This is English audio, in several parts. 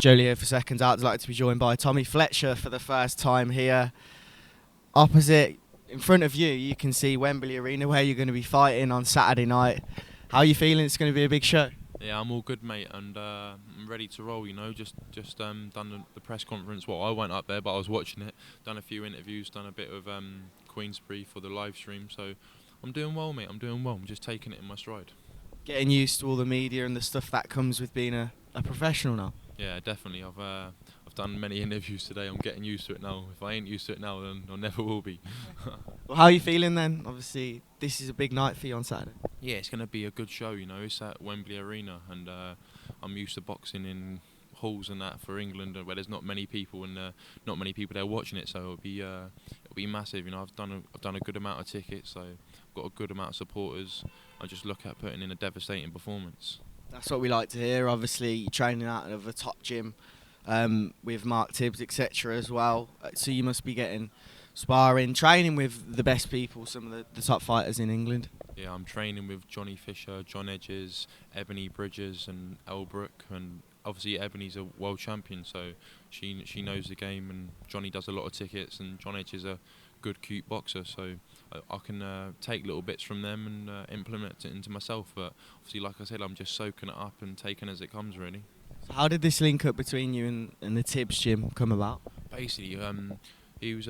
Joe Leigh here for SecondsOut. I'd like to be joined by Tommy Fletcher for the first time here. Opposite, in front of you, you can see Wembley Arena where you're going to be fighting on Saturday night. How are you feeling? It's going to be a big show. Yeah, I'm all good, mate, and I'm ready to roll. You know, just done the press conference. Well, I went up there, but I was watching it. Done a few interviews, done a bit of Queensbury for the live stream. So I'm doing well, mate. I'm doing well. I'm just taking it in my stride. Getting used to all the media and the stuff that comes with being a professional now. Yeah, definitely. I've done many interviews today. I'm getting used to it now. If I ain't used to it now, then I never will be. Well, how are you feeling then? Obviously, this is a big night for you on Saturday. Yeah, it's going to be a good show. You know, it's at Wembley Arena, and I'm used to boxing in halls and that for England, where there's not many people and not many people there watching it. So it'll be massive. You know, I've done a good amount of tickets, so I've got a good amount of supporters. I just look at putting in a devastating performance. That's what we like to hear. Obviously, you're training out of a top gym with Mark Tibbs, etc. as well. So you must be getting sparring, training with the best people, some of the top fighters in England. Yeah, I'm training with Johnny Fisher, John Edges, Ebony Bridges and Elbrook, and obviously Ebony's a world champion, so she knows the game, and Johnny does a lot of tickets, and John Edge is a good, cute boxer, so I can take little bits from them and implement it into myself. But obviously, like I said, I'm just soaking it up and taking as it comes, really. So how did this link up between you and the Tibbs gym come about? Basically, he was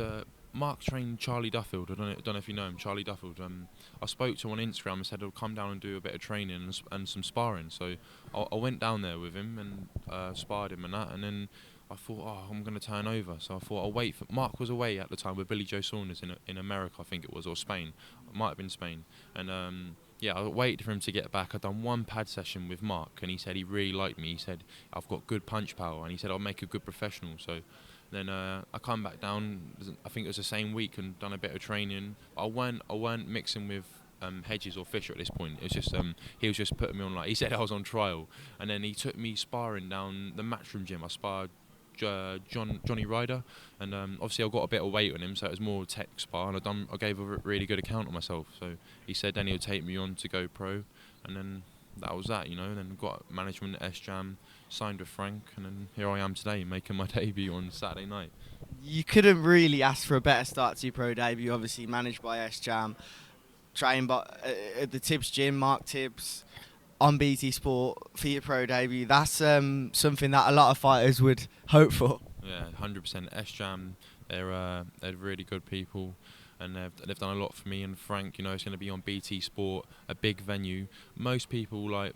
Mark trained Charlie Duffield. I don't know if you know him, Charlie Duffield. I spoke to him on Instagram and said he'll come down and do a bit of training and some sparring. So I went down there with him and sparred him and that. And then I thought, oh, I'm going to turn over. So I thought I'll wait for... Mark was away at the time with Billy Joe Saunders in America, I think it was, or Spain. It might have been Spain. And yeah, I waited for him to get back. I'd done one pad session with Mark, and he said he really liked me. He said, I've got good punch power, and he said I'll make a good professional. So then I come back down, I think it was the same week, and done a bit of training. I weren't mixing with Hedges or Fisher at this point. It was just he was just putting me on, like, he said I was on trial, and then he took me sparring down the Matchroom gym. I sparred Johnny Ryder, and obviously I got a bit of weight on him, so it was more tech spar, and I gave a really good account of myself. So he said then he'll take me on to go pro, and then that was that, you know. Then got management at S-Jam, signed with Frank, and then here I am today making my debut on Saturday night. You couldn't really ask for a better start to your pro debut. Obviously managed by S-Jam, trained by at the Tibbs gym, Mark Tibbs, on BT Sport for your pro debut. That's something that a lot of fighters would hope for. Yeah, 100%. S-Jam, they're really good people, and they've done a lot for me and Frank. You know, it's going to be on BT Sport, a big venue. Most people, I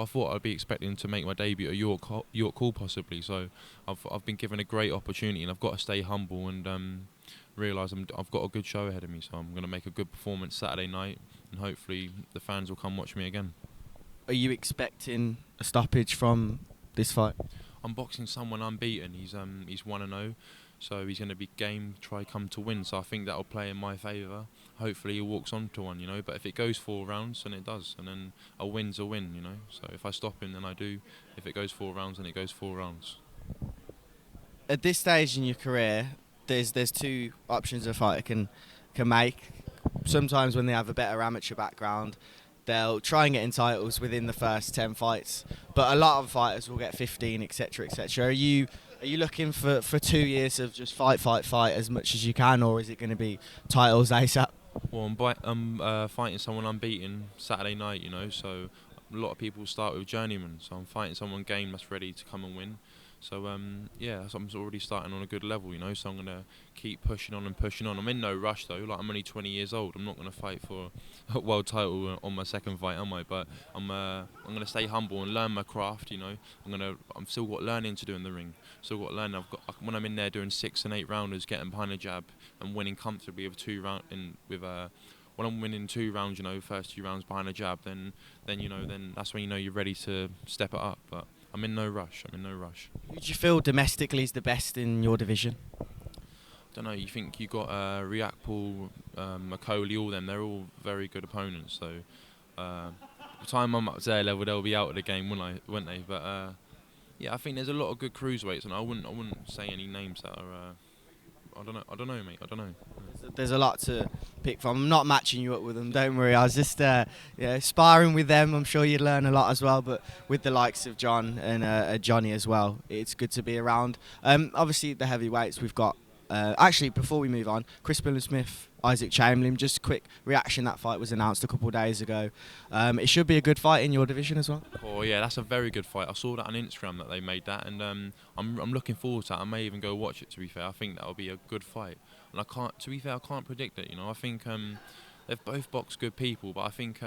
thought I'd be expecting to make my debut at York Hall possibly. So I've been given a great opportunity, and I've got to stay humble and realise I've got a good show ahead of me. So I'm going to make a good performance Saturday night, and hopefully the fans will come watch me again. Are you expecting a stoppage from this fight? I'm boxing someone unbeaten. He's 1-0, so he's going to be game, come to win. So I think that'll play in my favour. Hopefully he walks on to one, you know. But if it goes 4 rounds, then it does, and then a win's a win, you know. So if I stop him, then I do. If it goes 4 rounds, then it goes 4 rounds. At this stage in your career, there's 2 options a fighter can make. Sometimes when they have a better amateur background, they'll try and get in titles within the first 10 fights, but a lot of fighters will get 15, etc., etc. Are you looking for 2 years of just fight as much as you can, or is it going to be titles ASAP? Well, I'm fighting someone unbeaten Saturday night, you know. So a lot of people start with journeyman. So I'm fighting someone game that's ready to come and win. So yeah, so I'm already starting on a good level, you know. So I'm gonna keep pushing on and pushing on. I'm in no rush though. Like, I'm only 20 years old. I'm not gonna fight for a world title on my second fight, am I? But I'm gonna stay humble and learn my craft, you know. I'm still got learning to do in the ring. Still got learning. When I'm in there doing 6 and 8 rounders, getting behind a jab and winning comfortably with when I'm winning 2 rounds, you know, first 2 rounds behind a jab, then that's when you know you're ready to step it up. But I'm in no rush. Who do you feel domestically is the best in your division? I don't know. You think you got Riakpol, Macaulay, all them. They're all very good opponents. So by the time I'm up to their level, they'll be out of the game, wouldn't they? But yeah, I think there's a lot of good cruiserweights, and I wouldn't say any names that are. I don't know, mate. I don't know. there's a lot to pick from. I'm not matching you up with them, don't worry. I was just sparring with them. I'm sure you'd learn a lot as well, but with the likes of John and Johnny as well, it's good to be around. Obviously, the heavyweights we've got. Actually, before we move on, Chris Billam-Smith, Isaac Chamberlain, just a quick reaction. That fight was announced a couple of days ago. It should be a good fight in your division as well. Oh yeah, that's a very good fight. I saw that on Instagram that they made that, and I'm looking forward to that. I may even go watch it. To be fair, I think that'll be a good fight. And I can't predict it. You know, I think they've both boxed good people, but I think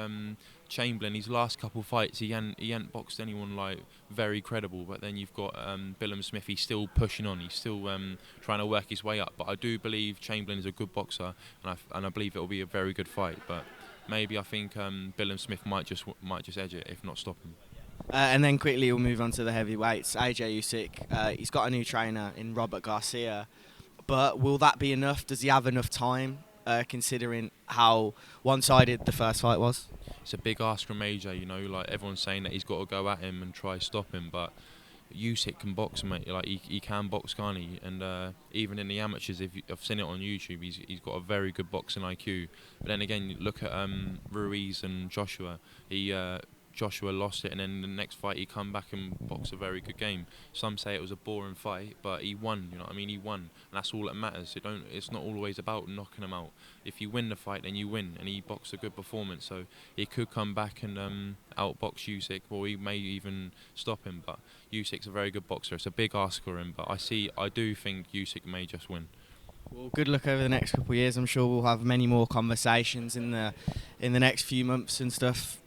Chamberlain, his last couple fights, he hadn't boxed anyone like very credible. But then you've got Billam-Smith. He's still pushing on. He's still trying to work his way up. But I do believe Chamberlain is a good boxer, and I believe it will be a very good fight. But maybe I think Billam-Smith might just edge it, if not stop him. And then quickly we'll move on to the heavyweights. AJ Usyk, he's got a new trainer in Robert Garcia. But will that be enough? Does he have enough time, considering how one-sided the first fight was? It's a big ask from AJ, you know, like everyone's saying that he's got to go at him and try stop him, but Usyk can box, mate. Like he can box, can't he? And even in the amateurs, I've seen it on YouTube, he's got a very good boxing IQ. But then again, look at Ruiz and Joshua. Joshua lost it, and then the next fight he come back and boxed a very good game. Some say it was a boring fight, but he won. You know what I mean? He won, and that's all that matters. It's not always about knocking him out. If you win the fight, then you win, and he boxed a good performance. So he could come back and outbox Usyk, or he may even stop him. But Usyk's a very good boxer. It's a big ask for him, but I do think Usyk may just win. Well, good luck over the next couple of years. I'm sure we'll have many more conversations in the next few months and stuff.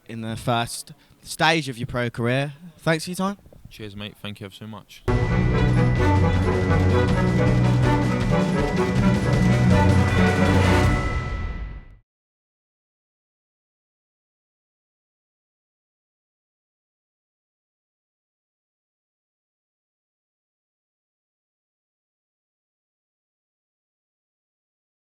In the first stage of your pro career. Thanks for your time. Cheers, mate. Thank you ever so much.